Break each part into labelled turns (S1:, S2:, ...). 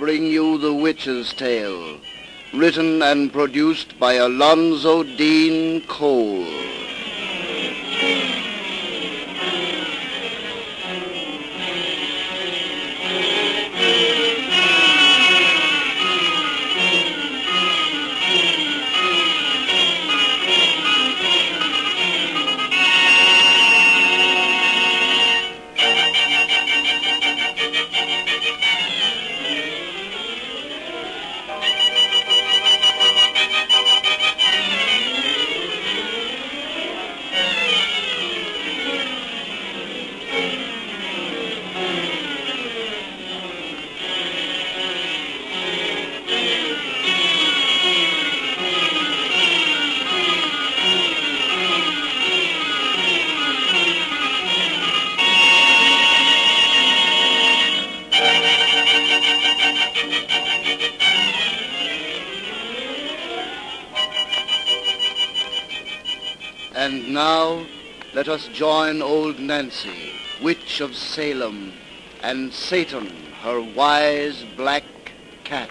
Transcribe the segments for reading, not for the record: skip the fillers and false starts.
S1: bring you The Witch's Tale, written and produced by Alonzo Dean Cole. And now, let us join old Nancy, witch of Salem, and Satan, her wise black cat.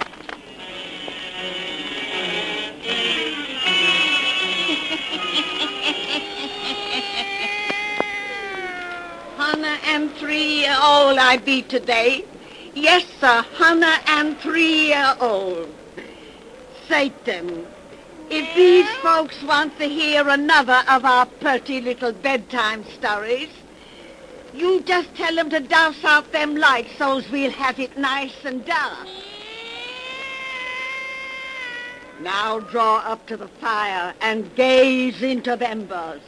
S2: $103-year-old I be today. Yes, sir, 103-year-old. Satan. If these folks want to hear another of our pretty little bedtime stories, you just tell them to douse out them lights so's we'll have it nice and dark. Now draw up to the fire and gaze into the embers.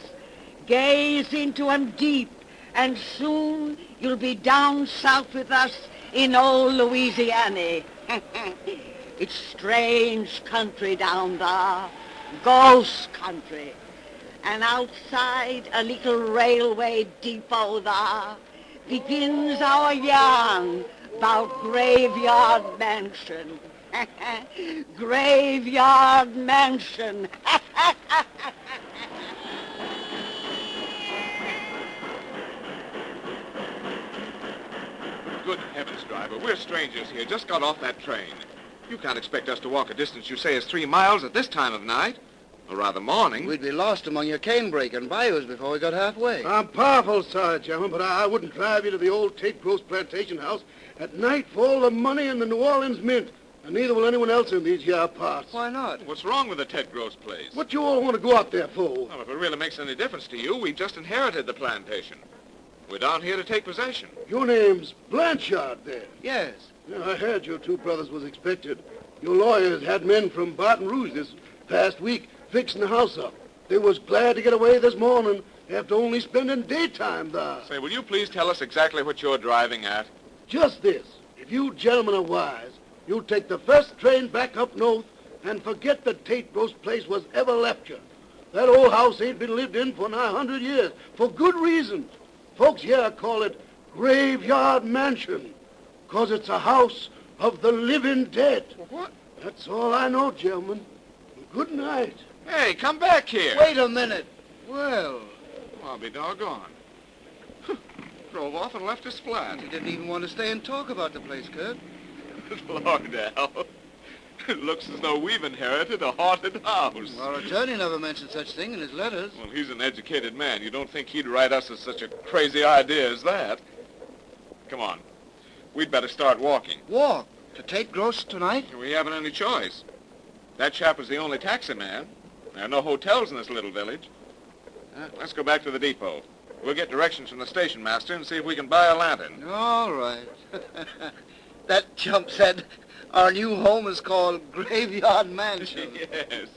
S2: Gaze into 'em deep, and soon you'll be down south with us in old Louisiana. It's strange country down there, ghost country. And outside a little railway depot there begins our yarn about Graveyard Mansion. Graveyard Mansion.
S3: Good heavens, driver, we're strangers here, just got off that train. You can't expect us to walk a distance you say is 3 miles at this time of night. Or rather morning.
S1: We'd be lost among your canebrake and bayous before we got halfway.
S4: I'm powerful sorry, gentlemen, but I wouldn't drive you to the old Tate Gross plantation house at night for all the money in the New Orleans Mint. And neither will anyone else in these here parts.
S1: Why not?
S3: What's wrong with the Ted Gross place?
S4: What you all want to go out there for?
S3: Well, if it really makes any difference to you, we just inherited the plantation. We're down here to take possession.
S4: Your name's Blanchard, then?
S1: Yes.
S4: Yeah, I heard your two brothers was expected. Your lawyers had men from Baton Rouge this past week fixing the house up. They was glad to get away this morning after only spending daytime there.
S3: Say, will you please tell us exactly what you're driving at?
S4: Just this. If you gentlemen are wise, you'll take the first train back up north and forget that Tate Gross place was ever left you. That old house ain't been lived in for nigh 100 years, for good reasons. Folks here call it Graveyard Mansion, 'cause it's a house of the living dead.
S3: What?
S4: That's all I know, gentlemen. Good night.
S3: Hey, come back here.
S1: Wait a minute. Well,
S3: I'll be doggone. Drove off and left us flat.
S1: he didn't even want to stay and talk about the place, Kurt.
S3: Lord, Al. It looks as though we've inherited a haunted house.
S1: Our attorney never mentioned such thing in his letters.
S3: Well, he's an educated man. You don't think he'd write us as such a crazy idea as that? Come on. We'd better start walking.
S1: Walk? To Tate Gross tonight?
S3: We haven't any choice. That chap is the only taxi man. There are no hotels in this little village. Let's go back to the depot. We'll get directions from the station master and see if we can buy a lantern.
S1: All right. That chump said our new home is called Graveyard Mansion.
S3: Yes,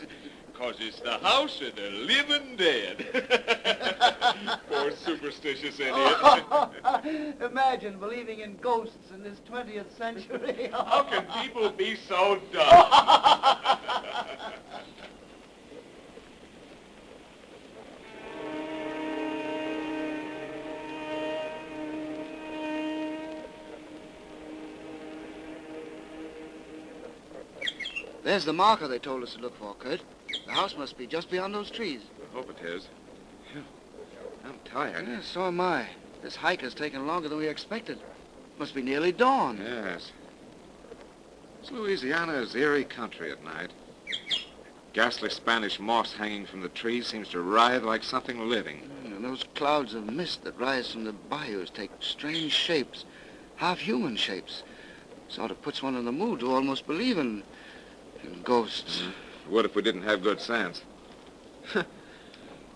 S3: because it's the house of the living dead. Poor superstitious idiot.
S1: Imagine believing in ghosts in this 20th century.
S3: How can people be so dumb?
S1: There's the marker they told us to look for, Kurt. The house must be just beyond those trees.
S3: I hope it is. Phew. I'm tired.
S1: Yeah, so am I. This hike has taken longer than we expected. Must be nearly dawn.
S3: Yes. Louisiana is eerie country at night. Ghastly Spanish moss hanging from the trees seems to writhe like something living.
S1: And those clouds of mist that rise from the bayous take strange shapes, half-human shapes. Sort of puts one in the mood to almost believe in ghosts.
S3: What if we didn't have good sense?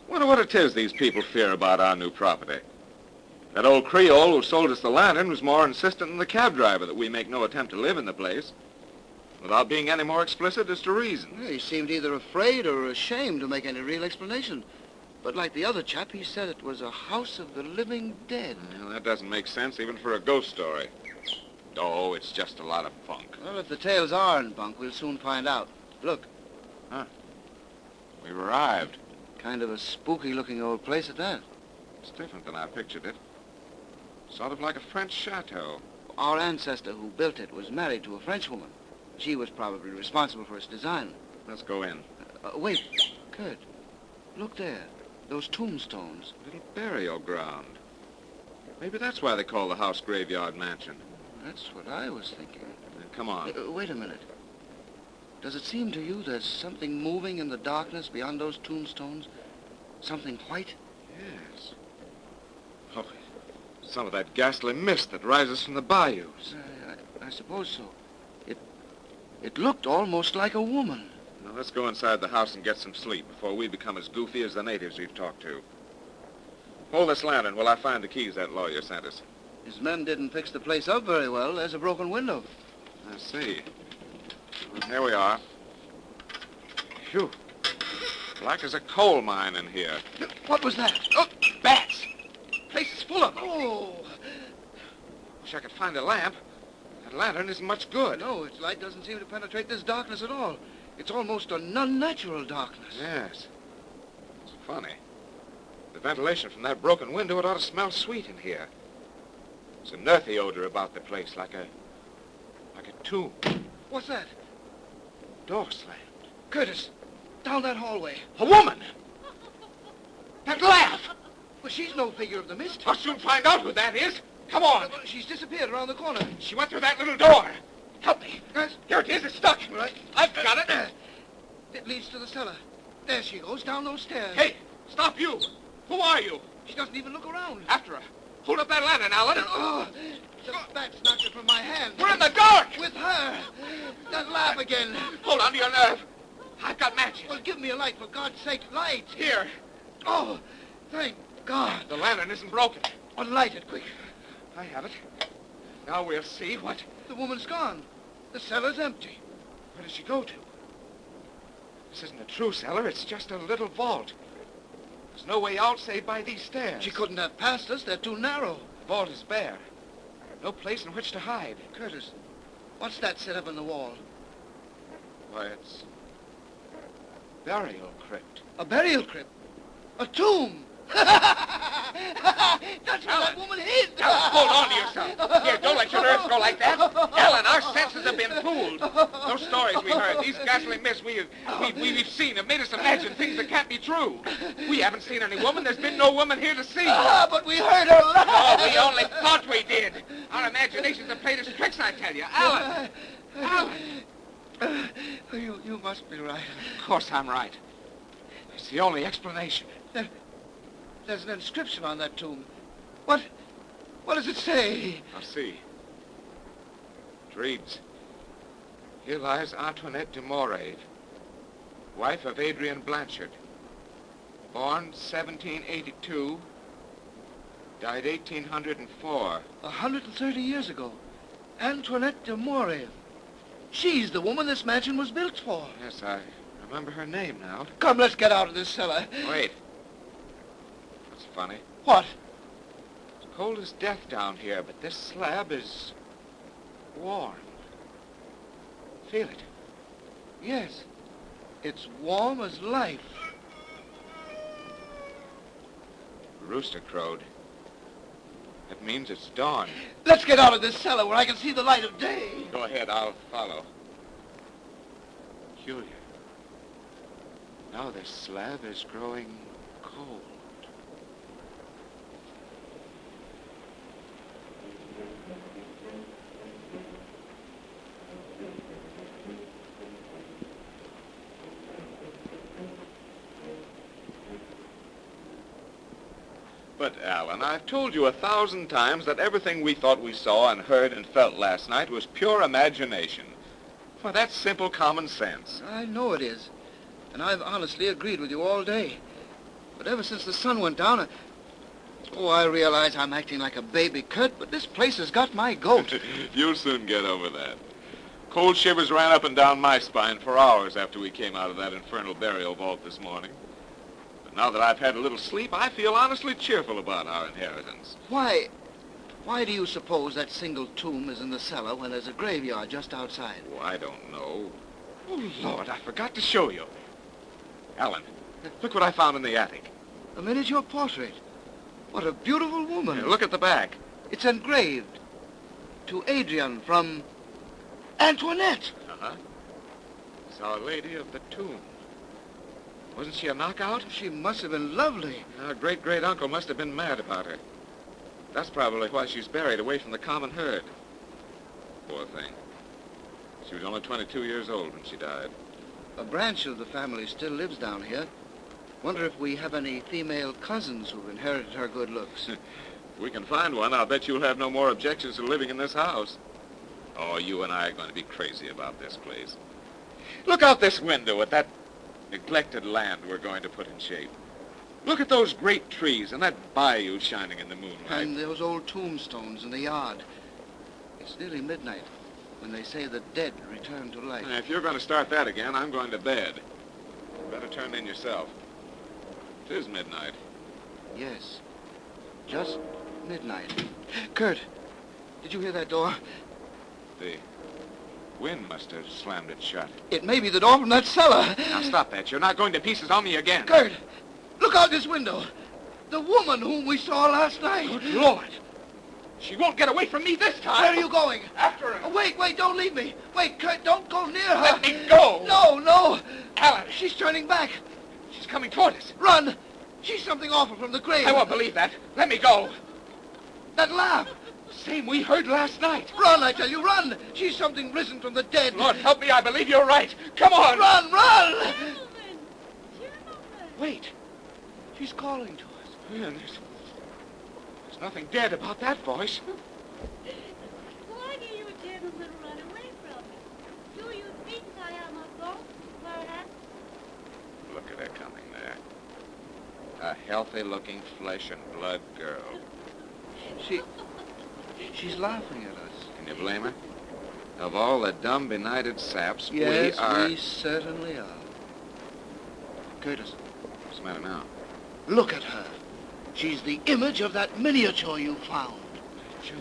S3: Wonder what it is these people fear about our new property. That old Creole who sold us the lantern was more insistent than the cab driver that we make no attempt to live in the place, without being any more explicit as to reasons.
S1: Yeah, he seemed either afraid or ashamed to make any real explanation. But like the other chap, he said it was a house of the living dead.
S3: Well, that doesn't make sense even for a ghost story. Oh, it's just a lot of bunk.
S1: Well, if the tales aren't bunk, we'll soon find out. Look,
S3: We've arrived.
S1: kind of a spooky-looking old place at that.
S3: It's different than I pictured it. Sort of like a French chateau.
S1: Our ancestor who built it was married to a Frenchwoman. She was probably responsible for its design.
S3: Let's go in.
S1: Wait, Kurt. Look there. Those tombstones.
S3: Little burial ground. Maybe that's why they call the house Graveyard Mansion.
S1: That's what I was thinking.
S3: Come on.
S1: Wait a minute. Does it seem to you there's something moving in the darkness beyond those tombstones? Something white?
S3: Yes. Oh, some of that ghastly mist that rises from the bayous.
S1: I suppose so. It looked almost like a woman.
S3: Now, let's go inside the house and get some sleep before we become as goofy as the natives we've talked to. Hold this lantern while I find the keys that lawyer sent us.
S1: His men didn't fix the place up very well. There's a broken window.
S3: I see. Here we are. Phew. Black as a coal mine in here.
S1: What was that?
S3: Oh, bats! Place is full of them.
S1: Oh!
S3: Wish I could find a lamp. That lantern isn't much good.
S1: No, its light doesn't seem to penetrate this darkness at all. It's almost an unnatural darkness.
S3: Yes. It's funny. The ventilation from that broken window, it ought to smell sweet in here. There's an earthy odor about the place, like a tomb.
S1: What's that?
S3: Door slammed.
S1: Curtis, down that hallway.
S3: A woman! That laugh!
S1: Well, she's no figure of the mist.
S3: I'll soon find out who that is. Come on.
S1: She's disappeared around the corner.
S3: She went through that little door. Help me.
S1: Yes?
S3: Here it is. It's stuck.
S1: Right.
S3: I've got it.
S1: It leads to the cellar. There she goes, down those stairs.
S3: Hey, stop you. Who are you?
S1: She doesn't even look around.
S3: After her. Hold up that lantern, Alan.
S1: Oh, the bats knocked it from my hand.
S3: We're in the dark.
S1: With her. That laugh again.
S3: Hold on to your nerve. I've got matches.
S1: Well, give me a light, for God's sake, light.
S3: Here.
S1: Oh, thank God.
S3: The lantern isn't broken.
S1: Well, light it, quick.
S3: I have it. Now we'll see what...
S1: The woman's gone. The cellar's empty.
S3: Where does she go to? This isn't a true cellar. It's just a little vault. There's no way out save by these stairs.
S1: She couldn't have passed us. They're too narrow.
S3: The vault is bare. No place in which to hide.
S1: Curtis, what's that set up in the wall?
S3: Why, it's... burial crypt.
S1: A burial crypt. A tomb. That's where that woman hid.
S3: Alan, hold on to yourself. Here, don't let your nerves go like that. Alan, our senses have been fooled. Those stories we heard, these ghastly myths we've seen have made us imagine things that can't be true. We haven't seen any woman. There's been no woman here to see.
S1: But we heard her laugh.
S3: Oh, we only thought we did. Our imaginations have played us tricks, I tell you. Alan! Alan!
S1: You must be right.
S3: Of course I'm right. It's the only explanation.
S1: There's an inscription on that tomb. What does it say?
S3: I'll see. It reads, "Here lies Antoinette de Morave, wife of Adrian Blanchard, born 1782, died 1804.
S1: 130 years ago. Antoinette de Morave. She's the woman this mansion was built for.
S3: Yes, I remember her name now.
S1: Come, let's get out of this cellar.
S3: Wait. That's funny.
S1: What?
S3: It's cold as death down here, but this slab is warm. Feel it.
S1: Yes. It's warm as life.
S3: The rooster crowed. That means it's dawn.
S1: Let's get out of this cellar where I can see the light of day.
S3: Go ahead, I'll follow. Peculiar. Now this slab is growing cold. But, Alan, I've told you 1,000 times that everything we thought we saw and heard and felt last night was pure imagination. Well, that's simple common sense.
S1: I know it is. And I've honestly agreed with you all day. But ever since the sun went down, I realize I'm acting like a baby, Kurt, but this place has got my goat.
S3: You'll soon get over that. Cold shivers ran up and down my spine for hours after we came out of that infernal burial vault this morning. But now that I've had a little sleep, I feel honestly cheerful about our inheritance.
S1: Why do you suppose that single tomb is in the cellar when there's a graveyard just outside?
S3: Oh, I don't know. Oh, Lord, I forgot to show you. Alan, look what I found in the attic.
S1: A miniature portrait. What a beautiful woman.
S3: Here, look at the back.
S1: It's engraved. To Adrian from Antoinette.
S3: Uh-huh. It's Our Lady of the Tomb. Wasn't she a knockout?
S1: She must have been lovely.
S3: Our great-great-uncle must have been mad about her. That's probably why she's buried away from the common herd. Poor thing. She was only 22 years old when she died.
S1: A branch of the family still lives down here. Wonder if we have any female cousins who've inherited her good looks.
S3: If we can find one, I'll bet you'll have no more objections to living in this house. Oh, you and I are going to be crazy about this place. Look out this window at that neglected land we're going to put in shape. Look at those great trees and that bayou shining in the moonlight.
S1: And those old tombstones in the yard. It's nearly midnight when they say the dead return to life.
S3: And if you're going to start that again, I'm going to bed. You better turn in yourself. It is midnight.
S1: Yes, just midnight. Kurt, did you hear that door?
S3: The wind must have slammed it shut.
S1: It may be the door from that cellar.
S3: Now stop that. You're not going to pieces on me again.
S1: Kurt, look out this window. The woman whom we saw last night.
S3: Good Lord. She won't get away from me this time.
S1: Where are you going?
S3: After her.
S1: Oh, wait, don't leave me. Wait, Kurt, don't go near her.
S3: Let me go.
S1: No.
S3: Alan,
S1: She's turning back.
S3: she's coming toward us.
S1: Run. She's something awful from the grave.
S3: I won't believe that. Let me go.
S1: That laugh.
S3: Same we heard last night.
S1: Run, I tell you, run. She's something risen from the dead.
S3: Lord, help me. I believe you're right. Come on.
S1: Run.
S5: Gentlemen!
S1: Wait. She's calling to us.
S3: Yeah, there's nothing dead about that voice.
S5: Why do you gentlemen run away from me? Do you think I am a ghost, perhaps?
S3: Look at her coming there. A healthy-looking flesh and blood girl.
S1: She's laughing at us.
S3: Can you blame her? Of all the dumb, benighted saps,
S1: Yes,
S3: we are...
S1: we certainly are. Curtis,
S3: What's the matter now?
S1: look at her. She's the image of that miniature you found.
S3: Joe.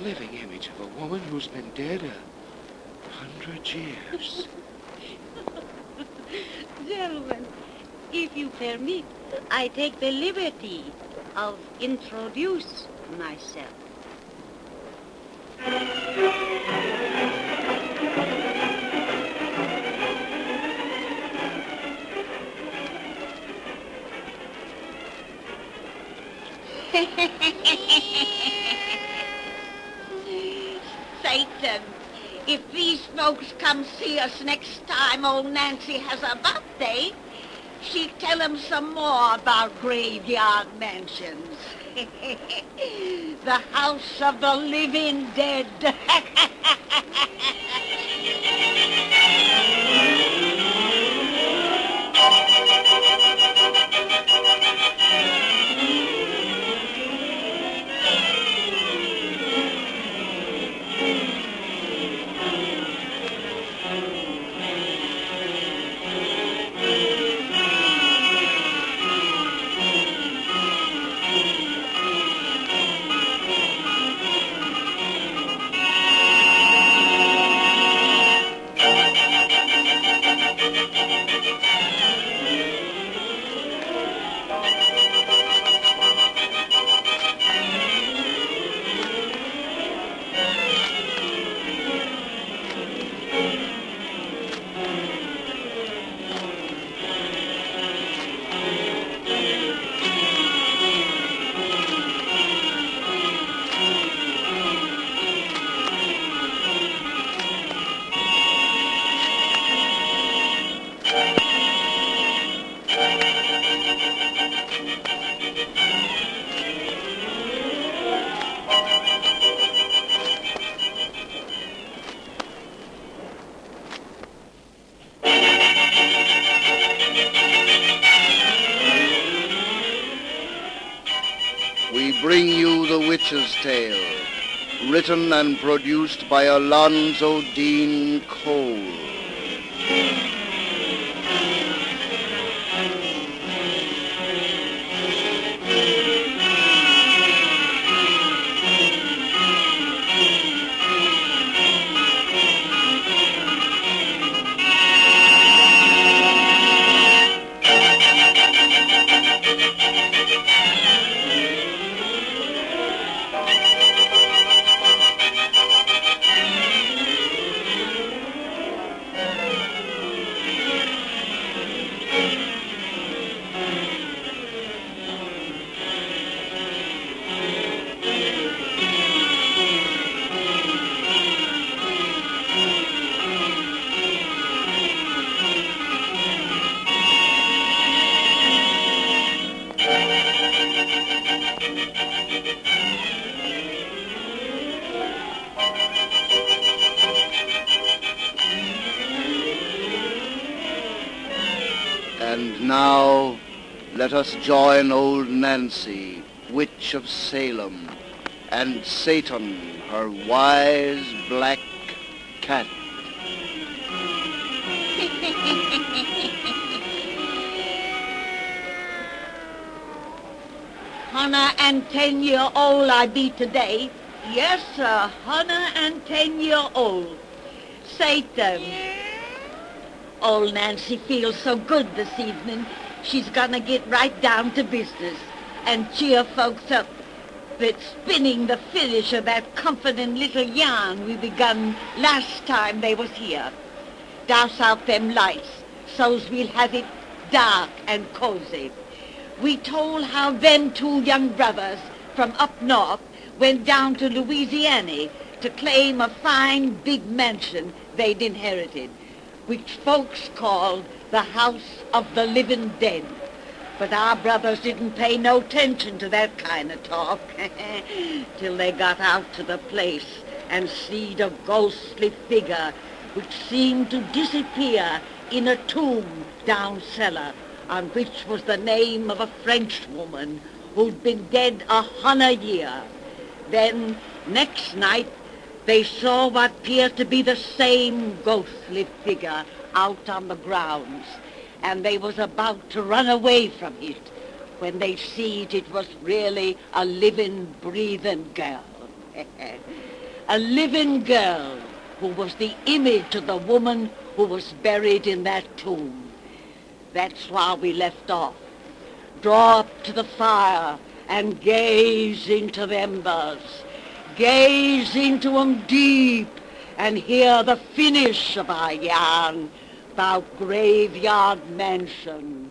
S3: A living image of a woman who's been dead 100 years.
S5: Gentlemen, if you permit, I take the liberty of introduce myself.
S2: Satan, if these folks come see us next time old Nancy has a birthday, she'd tell them some more about graveyard mansions. The house of the living dead.
S1: bring you The Witch's Tale, written and produced by Alonzo Dean Cole. And now, let us join old Nancy, Witch of Salem, and Satan, her wise black cat.
S2: Hunna and 10-year-old I be today. Yes, sir, Hunna and 10-year-old. Satan. Old Nancy feels so good this evening. She's gonna get right down to business and cheer folks up with spinning the finish of that comforting little yarn we begun last time they was here. Douse out them lights so's we'll have it dark and cozy. We told how them two young brothers from up north went down to Louisiana to claim a fine big mansion they'd inherited, which folks called the House of the Living Dead. But our brothers didn't pay no attention to that kind of talk till they got out to the place and seed a ghostly figure which seemed to disappear in a tomb down cellar, on which was the name of a French woman who'd been dead 100 years. Then, next night, they saw what appeared to be the same ghostly figure out on the grounds, and they was about to run away from it when they seed it was really a living, breathing girl. A living girl who was the image of the woman who was buried in that tomb. That's why we left off. Draw up to the fire and gaze into the embers. Gaze into 'em deep and hear the finish of our yarn about Graveyard Mansion.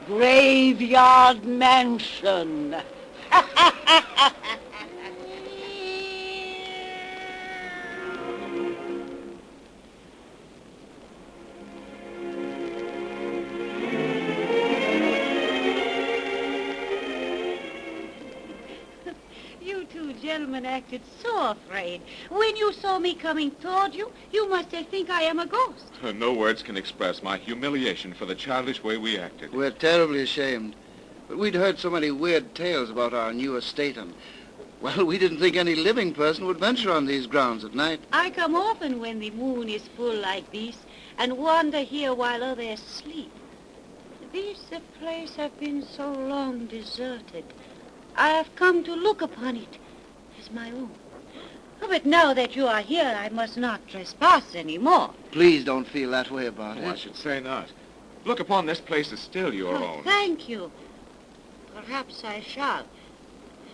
S2: Graveyard Mansion.
S5: Gentlemen acted so afraid. When you saw me coming toward you, you must have think I am a ghost.
S3: No words can express my humiliation for the childish way we acted.
S1: We're terribly ashamed. But we'd heard so many weird tales about our new estate, and, well, we didn't think any living person would venture on these grounds at night.
S5: I come often when the moon is full like this and wander here while others sleep. This place have been so long deserted. I have come to look upon it as my own. Oh, but now that you are here, I must not trespass any more.
S1: Please don't feel that way about
S3: Oh, I
S1: it.
S3: should say not. Look upon this place as still your own.
S5: Thank you. Perhaps I shall.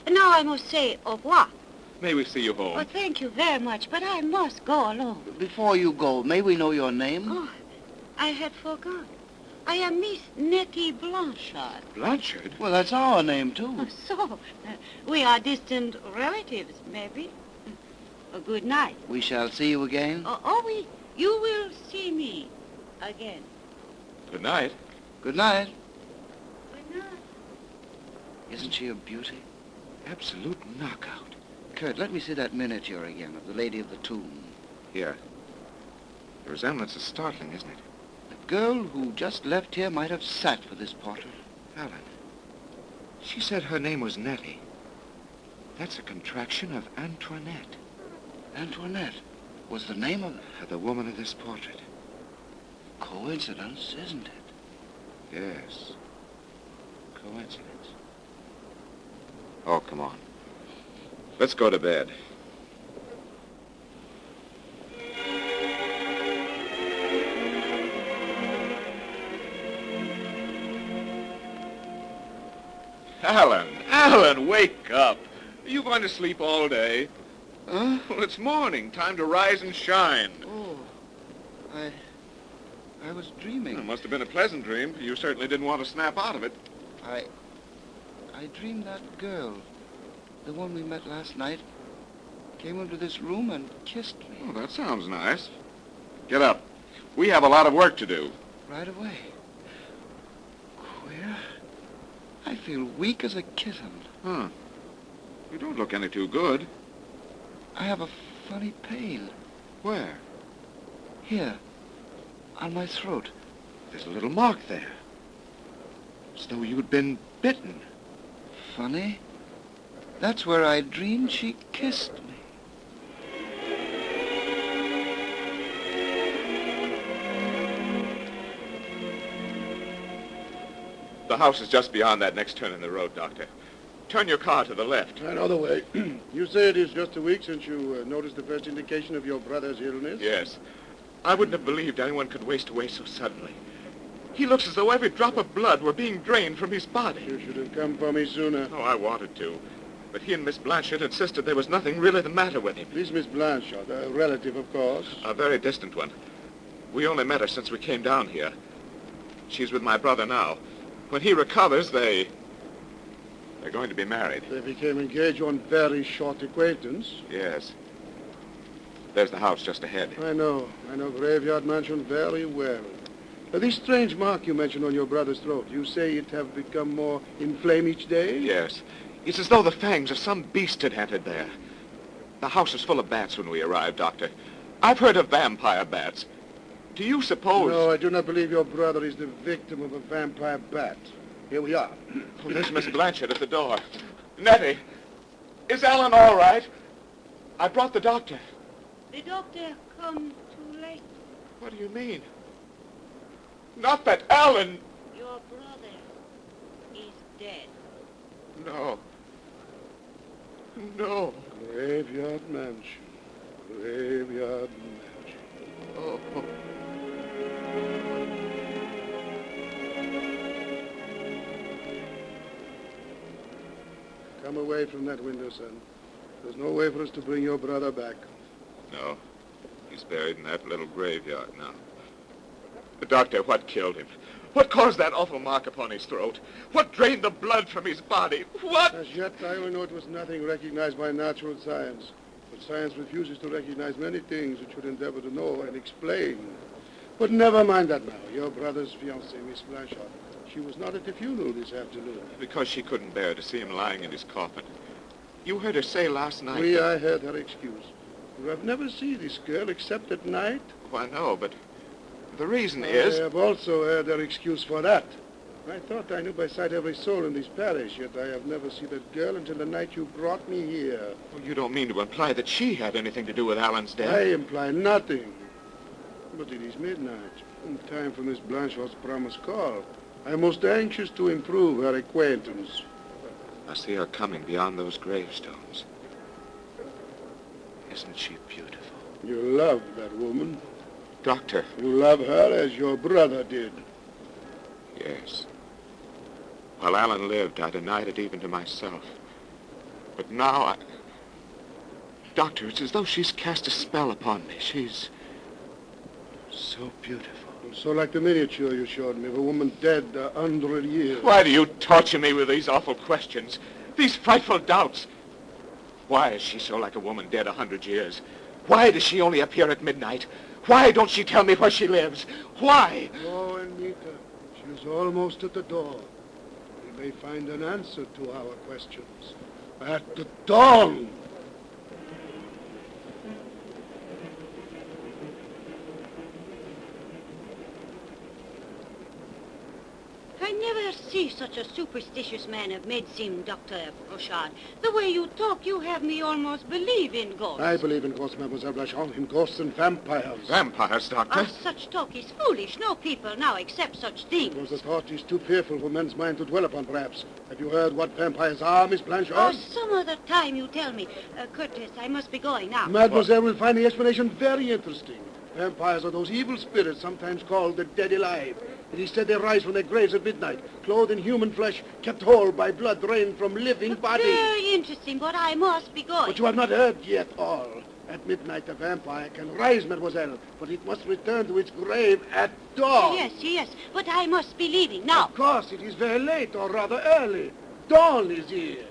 S5: And now I must say au revoir.
S3: May we see you home?
S5: Oh, thank you very much, but I must go alone.
S1: Before you go, may we know your name?
S5: Oh, I had forgot. I am Miss Nettie Blanchard.
S3: Blanchard?
S1: Well, that's our name, too.
S5: Oh, so, we are distant relatives, maybe. Good night.
S1: We shall see you again?
S5: You will see me again.
S3: Good night.
S1: Good night.
S5: Good night.
S1: Isn't she a beauty?
S3: Absolute knockout.
S1: Kurt, let me see that miniature again of the Lady of the Tomb.
S3: Here. The resemblance is startling, isn't it?
S1: The girl who just left here might have sat for this portrait.
S3: Alan. She said her name was Nettie. That's a contraction of Antoinette.
S1: Antoinette was the name of
S3: The woman of this portrait.
S1: coincidence, isn't it?
S3: Yes. Coincidence. Oh, come on. Let's go to bed. Alan, wake up. Are you going to sleep all day?
S1: Huh?
S3: Well, it's morning. Time to rise and shine.
S1: Oh, I was dreaming.
S3: It must have been a pleasant dream. You certainly didn't want to snap out of it.
S1: I dreamed that girl, the one we met last night, came into this room and kissed me.
S3: Oh, that sounds nice. Get up. We have a lot of work to do.
S1: Right away. Queer. I feel weak as a kitten.
S3: Huh. You don't look any too good.
S1: I have a funny pain.
S3: Where?
S1: Here, on my throat.
S3: There's a little mark there. As though you'd been bitten.
S1: Funny. That's where I dreamed she kissed me.
S3: The house is just beyond that next turn in the road, Doctor. Turn your car to the left.
S4: Another way. You say it is just a week since you noticed the first indication of your brother's illness?
S3: Yes. I wouldn't have believed anyone could waste away so suddenly. He looks as though every drop of blood were being drained from his body.
S4: You should have come for me sooner.
S3: Oh, I wanted to. But he and Miss Blanchard insisted there was nothing really the matter with him.
S4: This Miss Blanchard, a relative, of course.
S3: A very distant one. We only met her since we came down here. She's with my brother now. When he recovers, they're going to be married.
S4: They became engaged on very short acquaintance.
S3: Yes. There's the house just ahead.
S4: I know Graveyard Mansion very well. This strange mark you mentioned on your brother's throat, you say it have become more inflamed each day?
S3: Yes. It's as though the fangs of some beast had entered there. The house was full of bats when we arrived, Doctor. I've heard of vampire bats. Do you suppose...
S4: No, I do not believe your brother is the victim of a vampire bat. Here we are.
S3: Oh, there's Miss Blanchard at the door. Nettie, is Alan all right? I brought the doctor.
S5: The doctor come too late.
S3: What do you mean? Not that Alan...
S5: Your brother is dead.
S3: No. No.
S4: Graveyard Mansion. Graveyard Mansion.
S3: Oh.
S4: Come away from that window, son. There's no way for us to bring your brother back.
S3: No. He's buried in that little graveyard now. Doctor, what killed him? What caused that awful mark upon his throat? What drained the blood from his body? What?
S4: As yet, I only know it was nothing recognized by natural science. But science refuses to recognize many things it should endeavor to know and explain. But never mind that now. Your brother's fiancée, Miss Blanchard, she was not at the funeral this afternoon.
S3: Because she couldn't bear to see him lying in his coffin. You heard her say last night...
S4: I heard her excuse. You have never seen this girl except at night?
S3: Oh, I know, but the reason is...
S4: I have also heard her excuse for that. I thought I knew by sight every soul in this parish, yet I have never seen that girl until the night you brought me here.
S3: Well, you don't mean to imply that she had anything to do with Alan's death?
S4: I imply nothing. But it is midnight, and time for Miss Blanchard's promised call. I am most anxious to improve her acquaintance.
S3: I see her coming beyond those gravestones. Isn't she beautiful?
S4: You love that woman.
S3: Doctor.
S4: You love her as your brother did.
S3: Yes. While Alan lived, I denied it even to myself. But now Doctor, it's as though she's cast a spell upon me. She's so beautiful.
S4: So like the miniature you showed me of a woman dead 100 years.
S3: Why do you torture me with these awful questions? These frightful doubts? Why is she so like a woman dead 100 years? Why does she only appear at midnight? Why don't she tell me where she lives? Why?
S4: Oh, Anita, she's almost at the door. We may find an answer to our questions. At the dawn!
S5: I never see such a superstitious man of medicine, Dr. Brochard. The way you talk, you have me almost believe in ghosts.
S4: I believe in ghosts, Mademoiselle Blanchard, in ghosts and vampires.
S3: Vampires, Doctor?
S5: Such talk is foolish. No people now accept such things.
S4: Because the thought is too fearful for men's mind to dwell upon, perhaps. Have you heard what vampires are, Miss Blanchard?
S5: Some other time you tell me. Curtis, I must be going now.
S4: Mademoiselle will find the explanation very interesting. Vampires are those evil spirits, sometimes called the dead alive. It is said they rise from their graves at midnight, clothed in human flesh, kept whole by blood drained from living bodies.
S5: Very interesting, but I must be going.
S4: But you have not heard yet all. At midnight, a vampire can rise, mademoiselle, but it must return to its grave at dawn.
S5: Yes, but I must be leaving now.
S4: Of course, it is very late, or rather early. Dawn is here.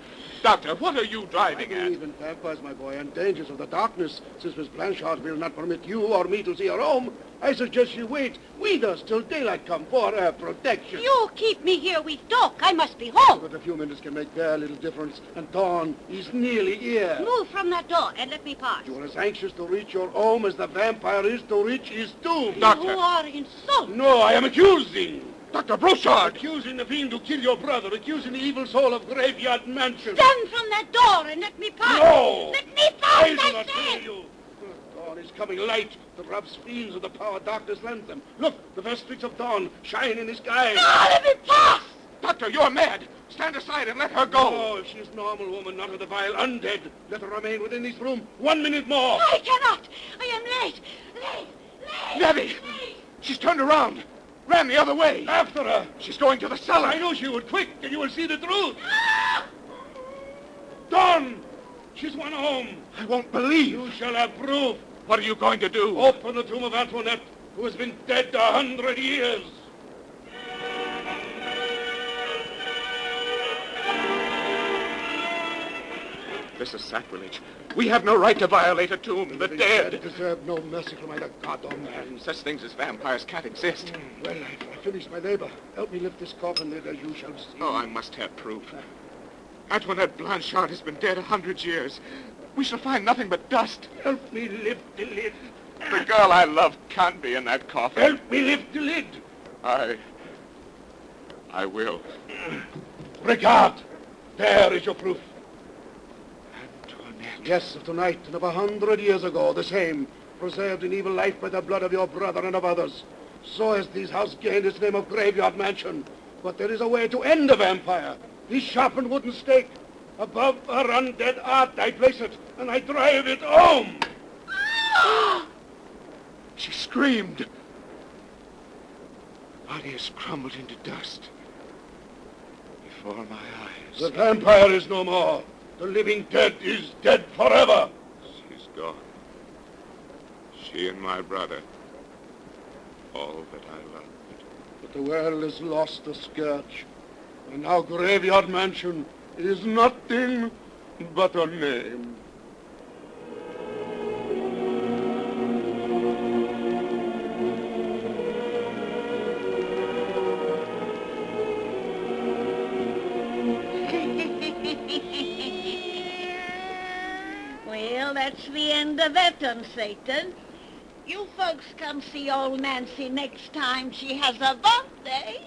S3: Doctor, what are you
S4: I
S3: driving at?
S4: believe in vampires, my boy, and dangers of the darkness. Since Miss Blanchard will not permit you or me to see her home, I suggest you wait with us till daylight come for her protection.
S5: You keep me here with talk. I must be home.
S4: But a few minutes can make very little difference, and dawn is nearly here.
S5: Move from that door and let me pass.
S4: You are as anxious to reach your home as the vampire is to reach his tomb.
S3: Doctor.
S5: You are insulting.
S4: No, I am accusing.
S3: Dr. Broussard!
S4: Accusing the fiend to kill your brother, accusing the evil soul of Graveyard Mansion.
S5: Stand from that door and let me pass.
S4: No!
S5: Let me pass,
S4: I do not
S5: say.
S4: hear you. Dawn is coming light. The robs fiends of the power darkness lends them. Look, the first streaks of dawn shine in the sky.
S5: No, let me pass.
S3: Doctor, you're mad! Stand aside and let her go!
S4: Oh, if she is normal woman, not of the vile undead, let her remain within this room 1 minute more.
S5: I cannot. I am late. Late.
S3: Nebby!
S5: Late.
S3: She's turned around! Ran the other way!
S4: After her.
S3: She's going to the cellar!
S4: I knew she would. Quick, and you will see the truth. Dawn! She's won home.
S3: I won't believe!
S4: You shall have proof.
S3: What are you going to do?
S4: Open the tomb of Antoinette, who has been dead 100 years.
S3: This is sacrilege. We have no right to violate a tomb. The dead.
S4: Deserve no mercy from either God or man.
S3: Such things as vampires can't exist.
S4: Well, I finished my labor. Help me lift this coffin lid, as you shall see.
S3: Oh, I must have proof. Antoinette Blanchard has been dead 100 years. We shall find nothing but dust.
S4: Help me lift the lid.
S3: The girl I love can't be in that coffin.
S4: Help me lift the lid.
S3: I will.
S4: Regard. There is your proof.
S3: Antoinette.
S4: Yes, of tonight and of 100 years ago, the same. Preserved in evil life by the blood of your brother and of others. So has this house gained its name of Graveyard Mansion. But there is a way to end the vampire. This sharpened wooden stake. Above her undead art I place it, and I drive it home.
S3: She screamed. Body has crumbled into dust before my eyes.
S4: The vampire is no more. The living dead is dead forever.
S3: She's gone. She and my brother. All that I loved.
S4: But the world has lost a scourge. And now Graveyard Mansion is nothing but a name.
S2: Well, that's the end of that one, Satan. You folks come see old Nancy next time she has a birthday.